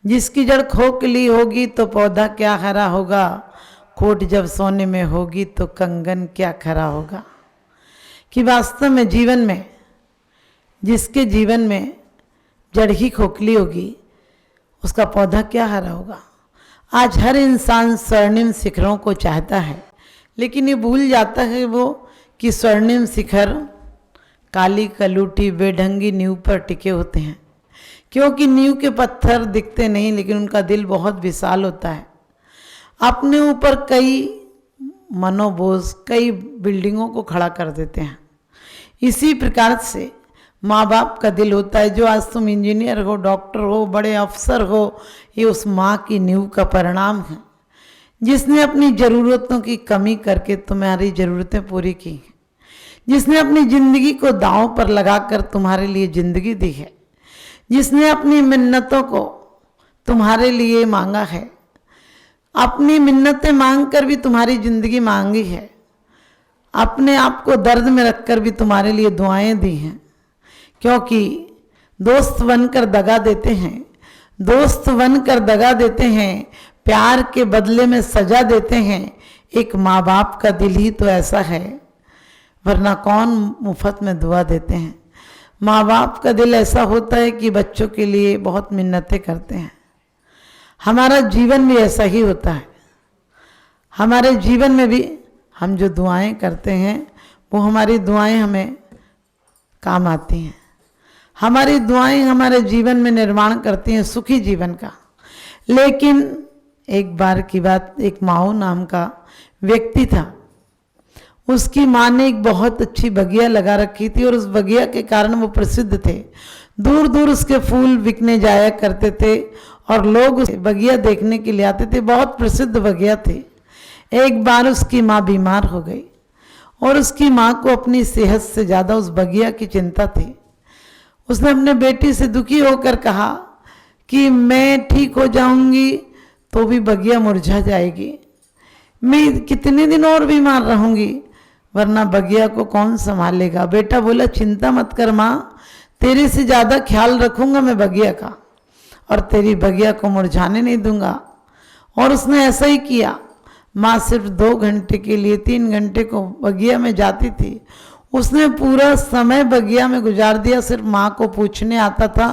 जिसकी जड़ खोखली होगी तो पौधा क्या हरा होगा, खोट जब सोने में होगी तो कंगन क्या खरा होगा। कि वास्तव में जीवन में जिसके जीवन में जड़ ही खोखली होगी उसका पौधा क्या हरा होगा। आज हर इंसान स्वर्णिम शिखरों को चाहता है, लेकिन ये भूल जाता है वो कि स्वर्णिम शिखर काली कलूटी बेढंगी नींव पर टिके होते हैं, क्योंकि नींव के पत्थर दिखते नहीं लेकिन उनका दिल बहुत विशाल होता है। अपने ऊपर कई मनोबोझ कई बिल्डिंगों को खड़ा कर देते हैं। इसी प्रकार से माँ बाप का दिल होता है। जो आज तुम इंजीनियर हो, डॉक्टर हो, बड़े अफसर हो, ये उस माँ की नींव का परिणाम है जिसने अपनी ज़रूरतों की कमी करके तुम्हारी ज़रूरतें पूरी की हैं, जिसने अपनी ज़िंदगी को दांव पर लगाकर तुम्हारे लिए ज़िंदगी दी है, जिसने अपनी मिन्नतों को तुम्हारे लिए मांगा है, अपनी मिन्नतें मांग कर भी तुम्हारी ज़िंदगी मांगी है, अपने आप को दर्द में रखकर भी तुम्हारे लिए दुआएं दी हैं। क्योंकि दोस्त बनकर दगा देते हैं, दोस्त बनकर दगा देते हैं, प्यार के बदले में सजा देते हैं। एक माँ बाप का दिल ही तो ऐसा है, वरना कौन मुफ्त में दुआ देते हैं। माँ बाप का दिल ऐसा होता है कि बच्चों के लिए बहुत मिन्नतें करते हैं। हमारा जीवन भी ऐसा ही होता है। हमारे जीवन में भी हम जो दुआएं करते हैं वो हमारी दुआएं हमें काम आती हैं। हमारी दुआएं हमारे जीवन में निर्माण करती हैं सुखी जीवन का। लेकिन एक बार की बात, एक माओ नाम का व्यक्ति था, उसकी माँ ने एक बहुत अच्छी बगिया लगा रखी थी और उस बगिया के कारण वो प्रसिद्ध थे। दूर दूर उसके फूल बिकने जाया करते थे और लोग उस बगिया देखने के लिए आते थे। बहुत प्रसिद्ध बगिया थी। एक बार उसकी माँ बीमार हो गई और उसकी माँ को अपनी सेहत से ज़्यादा उस बगिया की चिंता थी। उसने अपने बेटी से दुखी होकर कहा कि मैं ठीक हो जाऊंगी तो भी बगिया मुरझा जाएगी, मैं कितने दिन और बीमार रहूंगी, वरना बगिया को कौन संभालेगा। बेटा बोला चिंता मत कर माँ, तेरे से ज़्यादा ख्याल रखूंगा मैं बगिया का और तेरी बगिया को मुरझाने नहीं दूंगा। और उसने ऐसा ही किया। माँ सिर्फ 2 घंटे के लिए 3 घंटे को बगिया में जाती थी। उसने पूरा समय बगिया में गुजार दिया, सिर्फ माँ को पूछने आता था,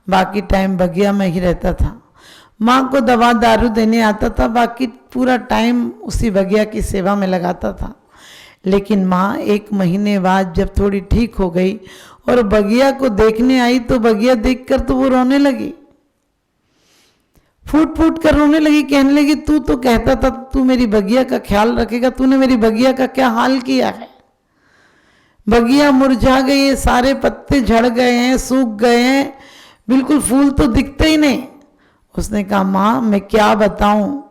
बाकी टाइम बगिया में ही रहता था। माँ को दवा दारू देने आता था, बाकी पूरा टाइम उसी बगिया की सेवा में लगाता था। लेकिन माँ 1 महीने बाद जब थोड़ी ठीक हो गई और बगिया को देखने आई तो बगिया देखकर तो वो रोने लगी, फूट फूट कर रोने लगी। कहने लगी तू तो कहता था तू मेरी बगिया का ख्याल रखेगा, तूने मेरी बगिया का क्या हाल किया है। बगिया मुरझा गई है, सारे पत्ते झड़ गए हैं, सूख गए हैं, बिल्कुल फूल तो दिखते ही नहीं। उसने कहा माँ मैं क्या बताऊं,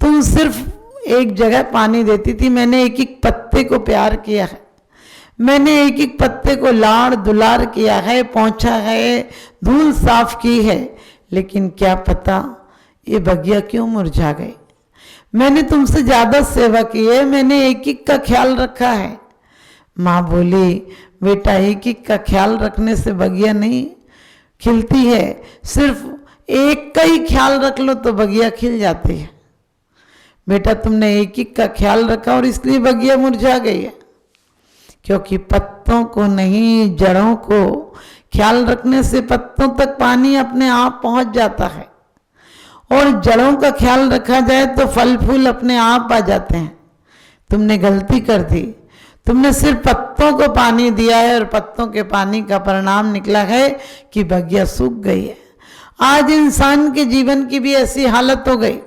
तुम सिर्फ एक जगह पानी देती थी, मैंने एक एक पत्ते को प्यार किया है, मैंने एक एक पत्ते को लाड़ दुलार किया है, पोंछा है, धूल साफ की है, लेकिन क्या पता ये बगिया क्यों मुरझा गई। मैंने तुमसे ज़्यादा सेवा की है, मैंने एक एक का ख्याल रखा है। माँ बोली बेटा एक एक का ख्याल रखने से बगिया नहीं खिलती है, सिर्फ एक का ही ख्याल रख लो तो बगिया खिल जाती है। बेटा तुमने एक एक का ख्याल रखा और इसलिए बगिया मुरझा गई है। क्योंकि पत्तों को नहीं जड़ों को ख्याल रखने से पत्तों तक पानी अपने आप पहुंच जाता है और जड़ों का ख्याल रखा जाए तो फल फूल अपने आप आ जाते हैं। तुमने गलती कर दी, तुमने सिर्फ पत्तों को पानी दिया है और पत्तों के पानी का परिणाम निकला है कि बगिया सूख गई है। आज इंसान के जीवन की भी ऐसी हालत हो गई,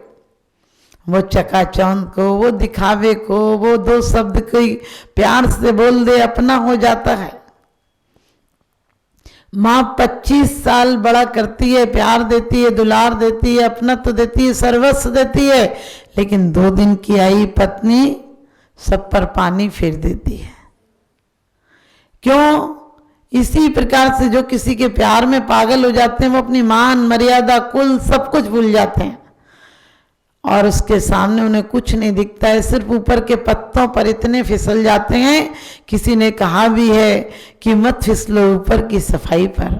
वो चकाचौंध को, वो दिखावे को, वो 2 शब्द कोई प्यार से बोल दे अपना हो जाता है। माँ 25 साल बड़ा करती है, प्यार देती है, दुलार देती है, अपना तो देती है, सर्वस्व देती है, लेकिन 2 दिन की आई पत्नी सब पर पानी फेर देती है। क्यों? इसी प्रकार से जो किसी के प्यार में पागल हो जाते हैं वो अपनी मान मर्यादा कुल सब कुछ भूल जाते हैं और उसके सामने उन्हें कुछ नहीं दिखता है, सिर्फ ऊपर के पत्तों पर इतने फिसल जाते हैं। किसी ने कहा भी है कि मत फिसलो ऊपर की सफाई पर,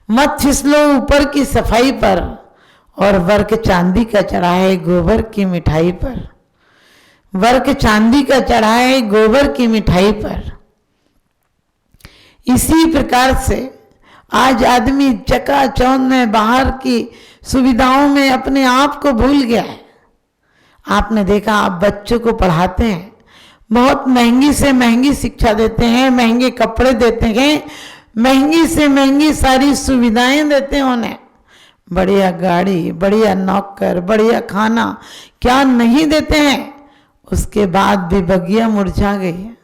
मत फिसलो ऊपर की सफाई पर, और वर्क चांदी का चढ़ा है गोबर की मिठाई पर, वर्क चांदी का चढ़ा है गोबर की मिठाई पर। इसी प्रकार से आज आदमी चकाचौंध में बाहर की सुविधाओं में अपने आप को भूल गया है। आपने देखा, आप बच्चों को पढ़ाते हैं, बहुत महंगी से महंगी शिक्षा देते हैं, महंगे कपड़े देते हैं, महंगी से महंगी सारी सुविधाएं देते हैं उन्हें, बढ़िया गाड़ी, बढ़िया नौकर, बढ़िया खाना, क्या नहीं देते हैं। उसके बाद भी बगिया मुरझा गई है,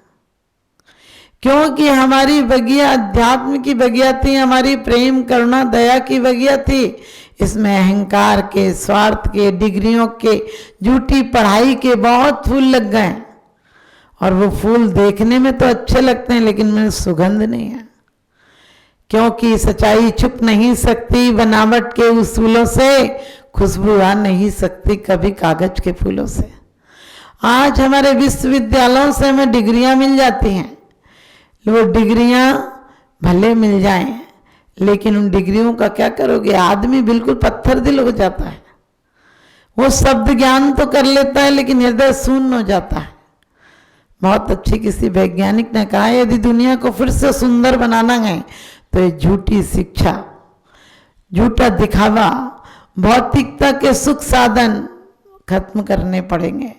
क्योंकि हमारी बगिया अध्यात्म की बगिया थी, हमारी प्रेम करुणा दया की बगिया थी। इसमें अहंकार के, स्वार्थ के, डिग्रियों के, झूठी पढ़ाई के बहुत फूल लग गए, और वो फूल देखने में तो अच्छे लगते हैं लेकिन में सुगंध नहीं है, क्योंकि सच्चाई छुप नहीं सकती बनावट के उसूलों से, खुशबू आ नहीं सकती कभी कागज के फूलों से। आज हमारे विश्वविद्यालयों से हमें डिग्रियां मिल जाती हैं, वो डिग्रियां भले मिल जाएं लेकिन उन डिग्रियों का क्या करोगे? आदमी बिल्कुल पत्थर दिल हो जाता है। वो शब्द ज्ञान तो कर लेता है लेकिन हृदय शून्य हो जाता है। बहुत अच्छी किसी वैज्ञानिक ने कहा, यदि दुनिया को फिर से सुंदर बनाना है तो ये झूठी शिक्षा, झूठा दिखावा, भौतिकता के सुख साधन खत्म करने पड़ेंगे,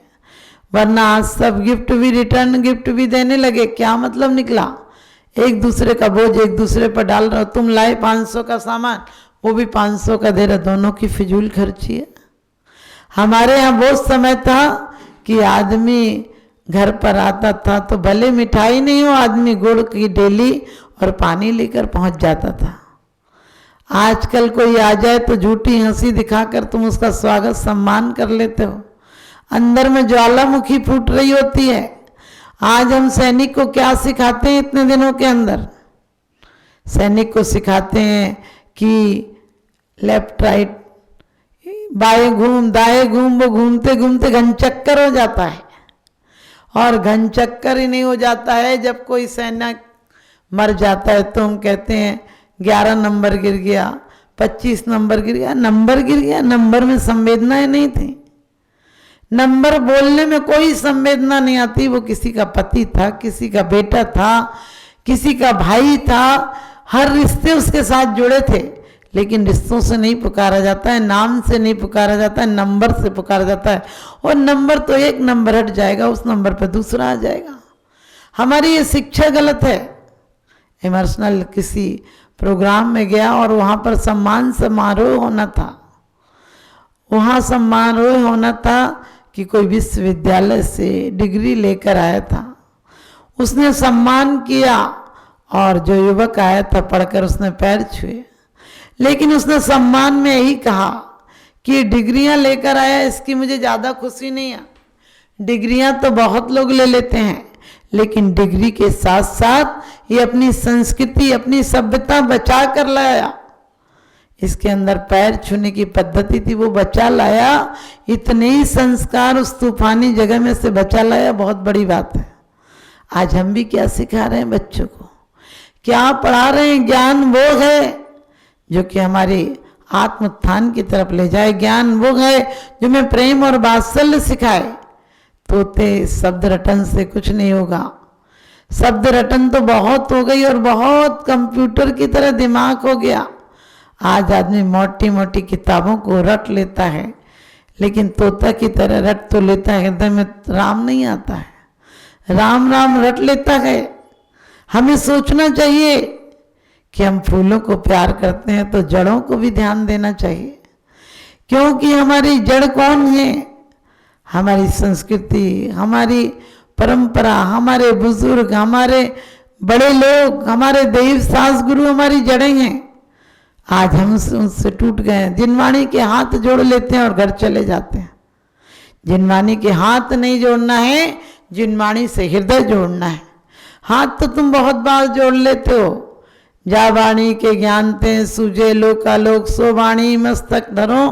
वरना आज सब गिफ्ट भी, रिटर्न गिफ्ट भी देने लगे। क्या मतलब निकला? एक दूसरे का बोझ एक दूसरे पर डाल रहे हो। तुम लाए 500 का सामान, वो भी 500 का दे रहे, दोनों की फिजूल खर्ची है। हमारे यहाँ वो समय था कि आदमी घर पर आता था तो भले मिठाई नहीं हो, आदमी गुड़ की डेली और पानी लेकर पहुंच जाता था। आजकल कोई आ जाए तो झूठी हंसी दिखाकर तुम उसका स्वागत सम्मान कर लेते हो, अंदर में ज्वालामुखी फूट रही होती है। आज हम सैनिक को क्या सिखाते हैं इतने दिनों के अंदर? सैनिक को सिखाते हैं कि लेफ्ट राइट, बाएं घूम दाएं घूम, वो घूमते घूमते घन चक्कर हो जाता है। और घन चक्कर ही नहीं हो जाता है, जब कोई सैनिक मर जाता है तो हम कहते हैं 11 नंबर गिर गया, 25 नंबर गिर गया। नंबर गिर गया, नंबर में संवेदनाएं नहीं थी, नंबर बोलने में कोई संवेदना नहीं आती। वो किसी का पति था, किसी का बेटा था, किसी का भाई था, हर रिश्ते उसके साथ जुड़े थे। लेकिन रिश्तों से नहीं पुकारा जाता है, नाम से नहीं पुकारा जाता है, नंबर से पुकारा जाता है। और नंबर तो एक नंबर हट जाएगा, उस नंबर पर दूसरा आ जाएगा। हमारी ये शिक्षा गलत है। इमोशनल किसी प्रोग्राम में गया और वहाँ पर सम्मान समारोह होना था, वहाँ समारोह होना था कि कोई विश्वविद्यालय से डिग्री लेकर आया था, उसने सम्मान किया और जो युवक आया था पढ़कर उसने पैर छुए। लेकिन उसने सम्मान में यही कहा कि डिग्रियां लेकर आया, इसकी मुझे ज़्यादा खुशी नहीं है। डिग्रियां तो बहुत लोग ले लेते हैं, लेकिन डिग्री के साथ साथ ये अपनी संस्कृति, अपनी सभ्यता बचा कर लाया। इसके अंदर पैर छूने की पद्धति थी, वो बचा लाया। इतने ही संस्कार उस तूफानी जगह में से बचा लाया, बहुत बड़ी बात है। आज हम भी क्या सिखा रहे हैं बच्चों को, क्या पढ़ा रहे हैं? ज्ञान वो है जो कि हमारी आत्मोत्थान की तरफ ले जाए, ज्ञान वो है जो मैं प्रेम और वात्सल्य सिखाए। तोते शब्द रटन से कुछ नहीं होगा, शब्द रटन तो बहुत हो गई और बहुत कंप्यूटर की तरह दिमाग हो गया। आज आदमी मोटी मोटी किताबों को रट लेता है, लेकिन तोता की तरह रट तो लेता है, हृदय में राम नहीं आता है। राम राम रट लेता है। हमें सोचना चाहिए कि हम फूलों को प्यार करते हैं तो जड़ों को भी ध्यान देना चाहिए, क्योंकि हमारी जड़ कौन है? हमारी संस्कृति, हमारी परंपरा, हमारे बुजुर्ग, हमारे बड़े लोग, हमारे देव सास गुरु हमारी जड़ें हैं। आज हम उनसे टूट गए हैं। जिनवाणी के हाथ जोड़ लेते हैं और घर चले जाते हैं। जिनवाणी के हाथ नहीं जोड़ना है, जिनवाणी से हृदय जोड़ना है। हाथ तो तुम बहुत बार जोड़ लेते हो। जा वाणी के ज्ञान ते सूझे लोकालोक, सो वाणी मस्तक धरो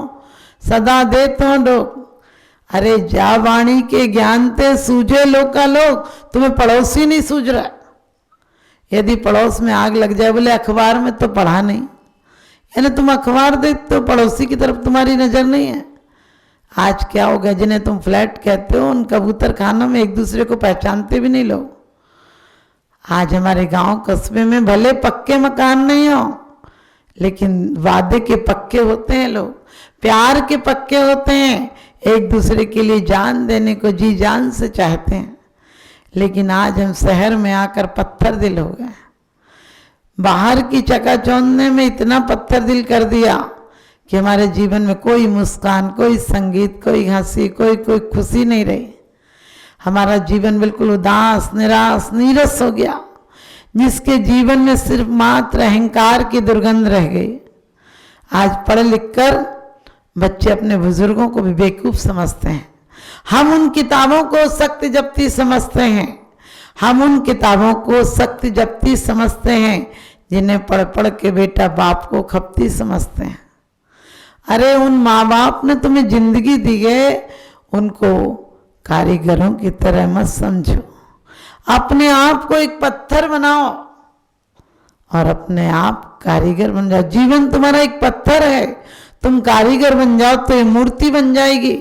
सदा दे तो डोक। अरे जा वाणी के ज्ञान ते सूझे लोकालोक, तुम्हें पड़ोसी नहीं सूझ रहा। यदि पड़ोस में आग लग जाए, बोले अखबार में तो पढ़ा नहीं, यानी तुम अखबार देखते हो, पड़ोसी की तरफ तुम्हारी नजर नहीं है। आज क्या हो गया, जिन्हें तुम फ्लैट कहते हो उन कबूतर खानों में एक दूसरे को पहचानते भी नहीं लोग। आज हमारे गांव कस्बे में भले पक्के मकान नहीं हो, लेकिन वादे के पक्के होते हैं लोग, प्यार के पक्के होते हैं, एक दूसरे के लिए जान देने को जी जान से चाहते हैं। लेकिन आज हम शहर में आकर पत्थर दिल हो गए, बाहर की चकाचौंध में इतना पत्थर दिल कर दिया कि हमारे जीवन में कोई मुस्कान, कोई संगीत, कोई हंसी, कोई खुशी नहीं रही। हमारा जीवन बिल्कुल उदास, निराश, नीरस हो गया, जिसके जीवन में सिर्फ मात्र अहंकार की दुर्गंध रह गई। आज पढ़ लिख कर बच्चे अपने बुजुर्गों को भी बेवकूफ समझते हैं। हम उन किताबों को सख्त जब्ती समझते हैं, हम उन किताबों को सख्त जब्ती समझते हैं जिन्हें पढ़ पढ़ के बेटा बाप को खपती समझते हैं। अरे उन माँ बाप ने तुम्हें जिंदगी दी है, उनको कारीगरों की तरह मत समझो। अपने आप को एक पत्थर बनाओ और अपने आप कारीगर बन जाओ। जीवन तुम्हारा एक पत्थर है, तुम कारीगर बन जाओ तो ये मूर्ति बन जाएगी।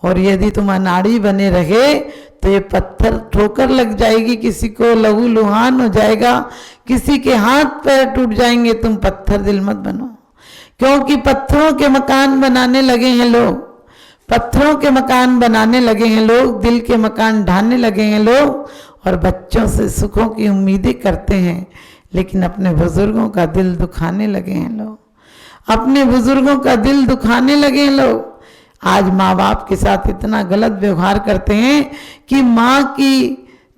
और यदि तुम अनाड़ी बने रहे तो ये पत्थर ठोकर लग जाएगी, किसी को लहू लुहान हो जाएगा, किसी के हाथ पैर टूट जाएंगे। तुम पत्थर दिल मत बनो, क्योंकि पत्थरों के मकान बनाने लगे हैं लोग, पत्थरों के मकान बनाने लगे हैं लोग, दिल के मकान ढाने लगे हैं लोग, और बच्चों से सुखों की उम्मीदें करते हैं, लेकिन अपने बुजुर्गों का दिल दुखाने लगे हैं लोग, अपने बुजुर्गों का दिल दुखाने लगे हैं लोग। आज माँ बाप के साथ इतना गलत व्यवहार करते हैं कि माँ की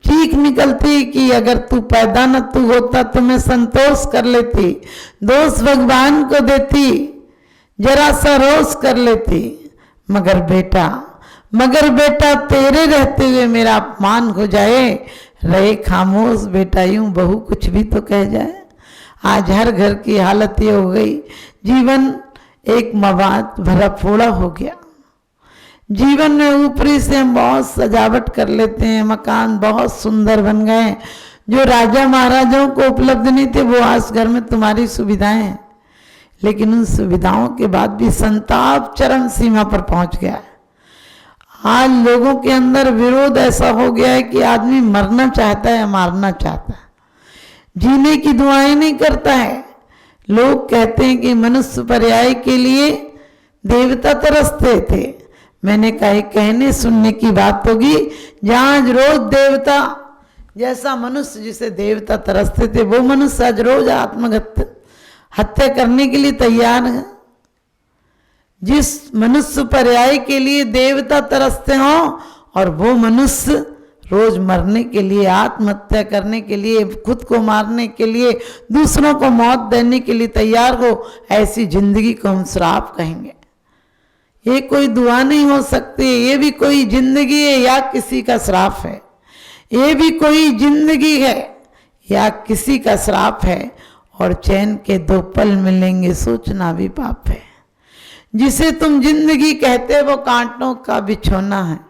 चीख निकलती कि अगर तू पैदा न तू होता तो मैं संतोष कर लेती, दोष भगवान को देती, जरा सा रोष कर लेती, मगर बेटा तेरे रहते हुए मेरा अपमान हो जाए, रहे खामोश बेटा यूं बहू कुछ भी तो कह जाए। आज हर घर की हालत ये हो गई, जीवन एक मवाद भरा फोड़ा हो गया। जीवन में ऊपरी से हम बहुत सजावट कर लेते हैं, मकान बहुत सुंदर बन गए, जो राजा महाराजाओं को उपलब्ध नहीं थे वो आज घर में तुम्हारी सुविधाएं हैं, लेकिन उन सुविधाओं के बाद भी संताप चरम सीमा पर पहुंच गया है। आज लोगों के अंदर विरोध ऐसा हो गया है कि आदमी मरना चाहता है, मारना चाहता है, जीने की दुआएं नहीं करता है। लोग कहते हैं कि मनुष्य पर्याय के लिए देवता तरसते थे। मैंने कहा कहने सुनने की बात होगी, जहां रोज देवता जैसा मनुष्य जिसे देवता तरसते थे वो मनुष्य आज रोज हत्या करने के लिए तैयार है। जिस मनुष्य पर्याय के लिए देवता तरसते हो और वो मनुष्य रोज मरने के लिए, आत्महत्या करने के लिए, खुद को मारने के लिए, दूसरों को मौत देने के लिए तैयार हो, ऐसी जिंदगी को हम श्राप कहेंगे। ये कोई दुआ नहीं हो सकती, ये भी कोई जिंदगी है या किसी का श्राप है? ये भी कोई जिंदगी है या किसी का श्राप है? और चैन के 2 पल मिलेंगे सोचना भी पाप है। जिसे तुम जिंदगी कहते वो कांटों का बिछोना है,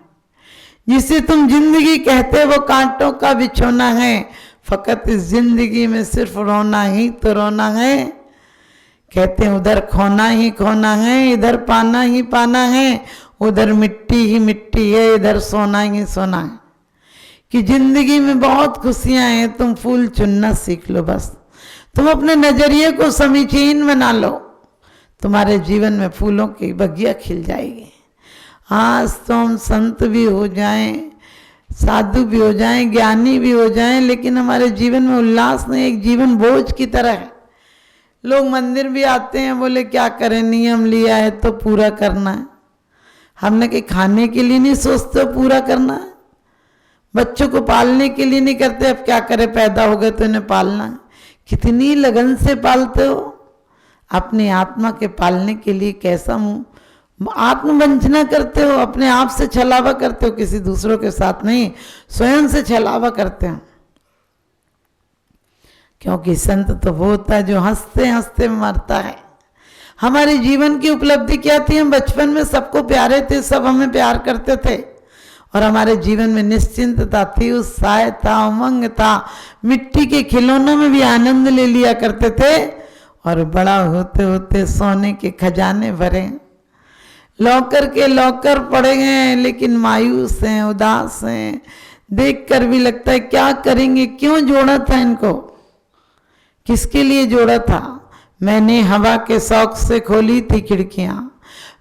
जिसे तुम जिंदगी कहते वो कांटों का बिछोना है। फकत इस जिंदगी में सिर्फ रोना ही तो रोना है। कहते हैं उधर खोना ही खोना है, इधर पाना ही पाना है, उधर मिट्टी ही मिट्टी है, इधर सोना ही सोना है। कि जिंदगी में बहुत खुशियां हैं, तुम फूल चुनना सीख लो बस। तुम अपने नजरिए को समीचीन बना लो, तुम्हारे जीवन में फूलों की बगिया खिल जाएगी। आज तो हम संत भी हो जाएं, साधु भी हो जाएं, ज्ञानी भी हो जाएं, लेकिन हमारे जीवन में उल्लास नहीं, एक जीवन बोझ की तरह है। लोग मंदिर भी आते हैं, बोले क्या करें, नियम लिया है तो पूरा करना है। हमने कि खाने के लिए नहीं सोचते पूरा करना है, बच्चों को पालने के लिए नहीं करते, अब क्या करें पैदा हो गए तो इन्हें पालना है। कितनी लगन से पालते हो, अपनी आत्मा के पालने के लिए कैसा आत्मवंचना करते हो, अपने आप से छलावा करते हो, किसी दूसरों के साथ नहीं, स्वयं से छलावा करते हो। क्योंकि संत तो वो होता है जो हंसते हंसते मरता है। हमारे जीवन की उपलब्धि क्या थी? हम बचपन में सबको प्यारे थे, सब हमें प्यार करते थे और हमारे जीवन में निश्चिंतता थी, उत्साह था, उमंग था, मिट्टी के खिलौनों में भी आनंद ले लिया करते थे और बड़ा होते होते सोने के खजाने भरे, लौकर के लौकर पड़े हैं, लेकिन मायूस हैं, उदास हैं। देखकर भी लगता है क्या करेंगे, क्यों जोड़ा था इनको, किसके लिए जोड़ा था। मैंने हवा के शौक से खोली थी खिड़कियां,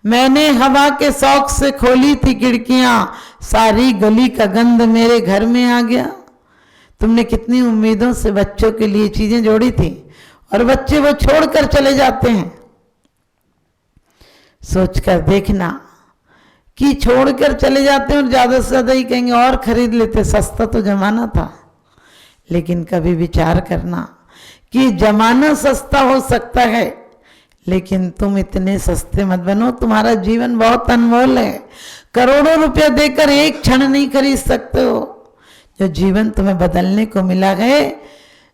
मैंने हवा के शौक से खोली थी खिड़कियां, सारी गली का गंध मेरे घर में आ गया। तुमने कितनी उम्मीदों से बच्चों के लिए चीजें जोड़ी थी और बच्चे वो छोड़कर चले जाते हैं। सोचकर देखना कि छोड़कर चले जाते हैं और ज्यादा से ज्यादा ही कहेंगे और खरीद लेते, सस्ता तो जमाना था। लेकिन कभी विचार करना कि जमाना सस्ता हो सकता है, लेकिन तुम इतने सस्ते मत बनो। तुम्हारा जीवन बहुत अनमोल है, करोड़ों रुपया देकर एक क्षण नहीं खरीद सकते हो। जो जीवन तुम्हें बदलने को मिला है,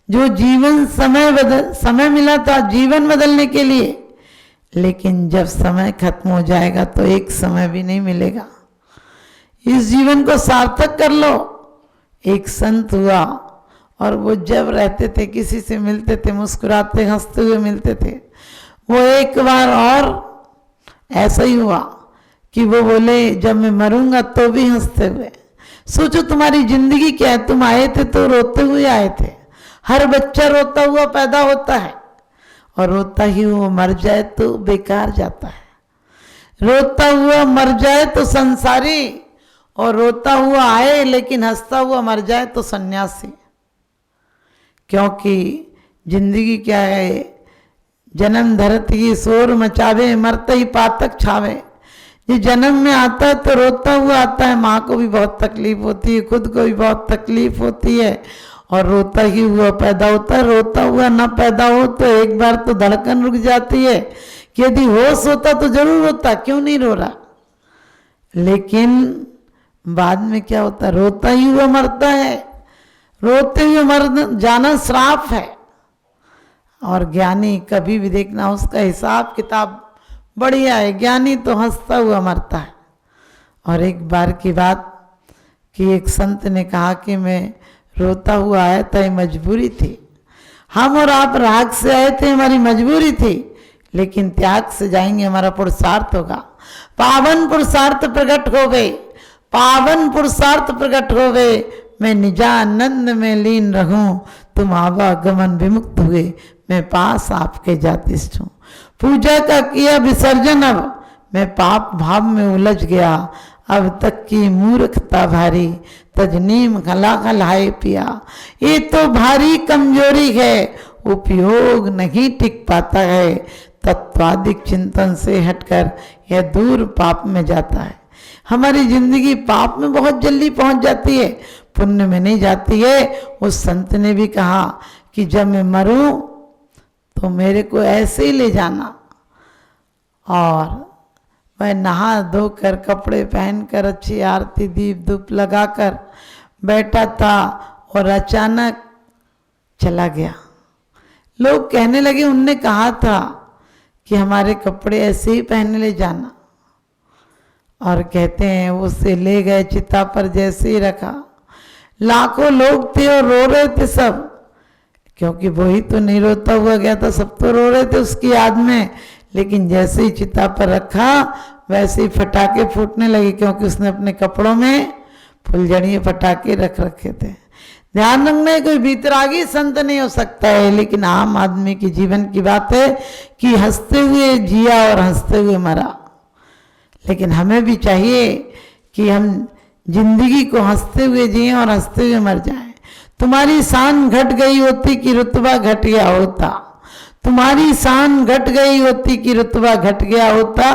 जो जीवन समय मिला था जीवन बदलने के लिए, लेकिन जब समय खत्म हो जाएगा तो एक समय भी नहीं मिलेगा। इस जीवन को सार्थक कर लो। एक संत हुआ और वो जब रहते थे किसी से मिलते थे, मुस्कुराते हंसते हुए मिलते थे। वो एक बार और ऐसा ही हुआ कि वो बोले जब मैं मरूंगा तो भी हंसते हुए। सोचो तुम्हारी जिंदगी क्या है, तुम आए थे तो रोते हुए आए थे। हर बच्चा रोता हुआ पैदा होता है और रोता ही वो मर जाए तो बेकार जाता है। रोता हुआ मर जाए तो संसारी, और रोता हुआ आए लेकिन हंसता हुआ मर जाए तो सन्यासी। क्योंकि जिंदगी क्या है, जन्म धरती शोर मचावे, मरते ही पातक छावे। ये जन्म में आता है तो रोता हुआ आता है, माँ को भी बहुत तकलीफ होती है, खुद को भी बहुत तकलीफ होती है, और रोता ही हुआ पैदा होता है। रोता हुआ ना पैदा हो तो एक बार तो धड़कन रुक जाती है कि यदि होश होता तो जरूर होता, क्यों नहीं रो रहा। लेकिन बाद में क्या होता, रोता ही हुआ मरता है। रोते हुए मर जाना श्राप है। और ज्ञानी कभी भी देखना उसका हिसाब किताब बढ़िया है, ज्ञानी तो हंसता हुआ मरता है। और एक बार की बात कि एक संत ने कहा कि मैं रोता हुआ आया था, ये मजबूरी थी। हम और आप राग से आए थे, हमारी मजबूरी थी, लेकिन त्याग से जाएंगे हमारा पुरुषार्थ होगा। पावन पुरुषार्थ प्रकट हो गए, पावन पुरुषार्थ प्रकट हो गए। मैं निजानंद में लीन रहूं, तुम आवागमन विमुक्त हुए, मैं पास आपके जातिष्ठ हूं। पूजा का किया विसर्जन, अब मैं पाप भाव में उलझ गया। अब तक की मूर्खता भारी, तजनीम खला खलाए पिया। ये तो भारी कमजोरी है, उपयोग नहीं टिक पाता है। तत्वादिक चिंतन से हटकर यह दूर पाप में जाता है। हमारी जिंदगी पाप में बहुत जल्दी पहुंच जाती है, पुण्य में नहीं जाती है। उस संत ने भी कहा कि जब मैं मरूं तो मेरे को ऐसे ही ले जाना। और मैं नहा धोकर कपड़े पहनकर अच्छी आरती दीप धूप लगाकर बैठा था और अचानक चला गया। लोग कहने लगे उनने कहा था कि हमारे कपड़े ऐसे ही पहन ले जाना, और कहते हैं उसे ले गए चिता पर जैसे ही रखा। लाखों लोग थे और रो रहे थे सब, क्योंकि वही तो नहीं रोता हुआ गया था, सब तो रो रहे थे उसकी याद में। लेकिन जैसे ही चिता पर रखा वैसे ही फटाके फूटने लगे, क्योंकि उसने अपने कपड़ों में फुलझड़िए फटाके रख रखे थे। ध्यान रखना, कोई बीतरागी संत नहीं हो सकता है, लेकिन आम आदमी की जीवन की बात है कि हंसते हुए जिया और हंसते हुए मरा। लेकिन हमें भी चाहिए कि हम जिंदगी को हंसते हुए जिए और हंसते हुए मर जाएं। तुम्हारी शान घट गई होती कि रुतबा घट गया होता, तुम्हारी शान घट गई होती कि रुतबा घट गया होता।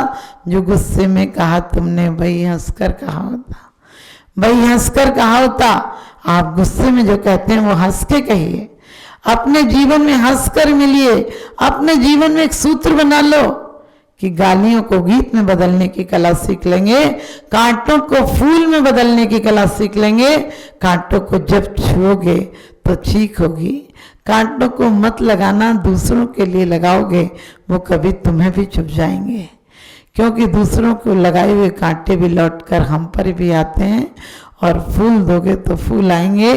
जो गुस्से में कहा तुमने वही हंसकर कहा होता, वही हंसकर कहा होता। आप गुस्से में जो कहते हैं वो हंस के कहिए, अपने जीवन में हंसकर मिलिए। अपने जीवन में एक सूत्र बना लो कि गालियों को गीत में बदलने की कला सीख लेंगे, कांटों को फूल में बदलने की कला सीख लेंगे। कांटों को जब छुओगे तो चीख होगी, कांटों को मत लगाना, दूसरों के लिए लगाओगे वो कभी तुम्हें भी चुभ जाएंगे। क्योंकि दूसरों को लगाए हुए कांटे भी लौटकर हम पर भी आते हैं, और फूल दोगे तो फूल आएंगे।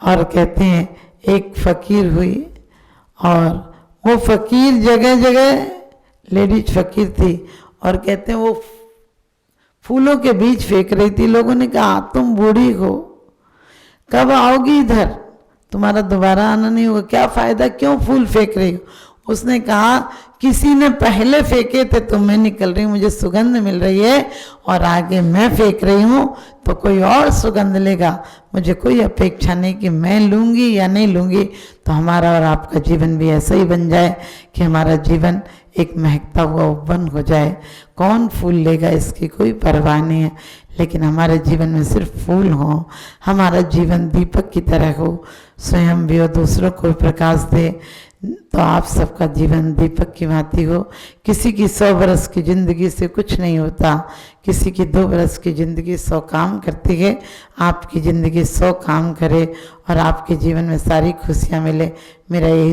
और कहते हैं एक फकीर हुई और वो फकीर जगह जगह लेडीज फकीर थी और कहते हैं वो फूलों के बीज फेंक रही थी। लोगों ने कहा तुम बूढ़ी हो, कब आओगी इधर, तुम्हारा दोबारा आना नहीं होगा, क्या फायदा, क्यों फूल फेंक रही हो। उसने कहा किसी ने पहले फेंके थे तो मैं निकल रही हूँ, मुझे सुगंध मिल रही है और आगे मैं फेंक रही हूँ तो कोई और सुगंध लेगा, मुझे कोई अपेक्षा नहीं कि मैं लूँगी या नहीं लूँगी। तो हमारा और आपका जीवन भी ऐसा ही बन जाए कि हमारा जीवन एक महकता हुआ वन हो जाए। कौन फूल लेगा इसकी कोई परवाह नहीं है, लेकिन हमारे जीवन में सिर्फ फूल हो, हमारा जीवन दीपक की तरह हो, स्वयं भी और दूसरों को प्रकाश दे। तो आप सबका जीवन दीपक की भांति हो। किसी की 100 बरस की ज़िंदगी से कुछ नहीं होता, किसी की 2 बरस की ज़िंदगी 100 काम करती है। आपकी ज़िंदगी 100 काम करे और आपके जीवन में सारी खुशियाँ मिले। मेरा यही